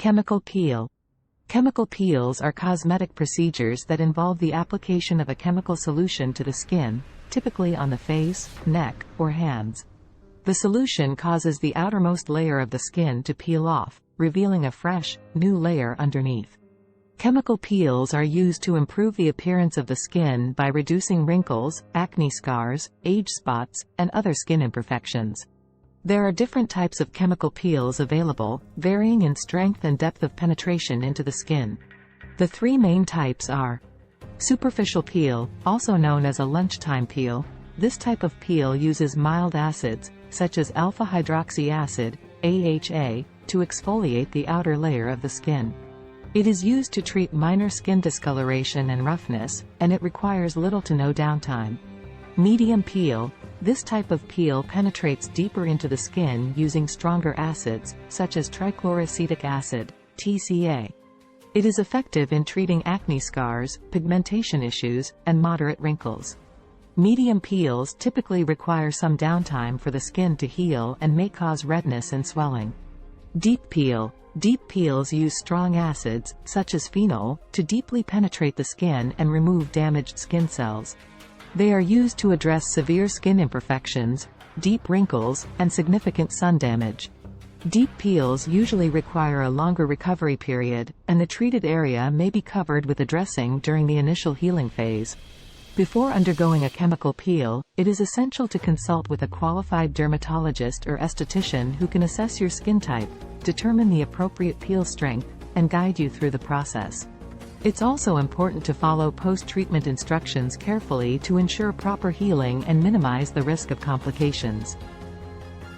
Chemical peel. Chemical peels are cosmetic procedures that involve the application of a chemical solution to the skin, typically on the face, neck, or hands. The solution causes the outermost layer of the skin to peel off, revealing a fresh, new layer underneath. Chemical peels are used to improve the appearance of the skin by reducing wrinkles, acne scars, age spots, and other skin imperfections. There are different types of chemical peels available, varying in strength and depth of penetration into the skin. The three main types are superficial peel, also known as a lunchtime peel. This type of peel uses mild acids, such as alpha hydroxy acid, AHA, to exfoliate the outer layer of the skin. It is used to treat minor skin discoloration and roughness, and it requires little to no downtime. Medium peel. This type of peel penetrates deeper into the skin using stronger acids, such as trichloroacetic acid, TCA. It is effective in treating acne scars, pigmentation issues, and moderate wrinkles. Medium peels typically require some downtime for the skin to heal and may cause redness and swelling. Deep peel. Deep peels use strong acids, such as phenol, to deeply penetrate the skin and remove damaged skin cells. They are used to address severe skin imperfections, deep wrinkles, and significant sun damage. Deep peels usually require a longer recovery period, and the treated area may be covered with a dressing during the initial healing phase. Before undergoing a chemical peel, it is essential to consult with a qualified dermatologist or esthetician who can assess your skin type, determine the appropriate peel strength, and guide you through the process. It's also important to follow post-treatment instructions carefully to ensure proper healing and minimize the risk of complications.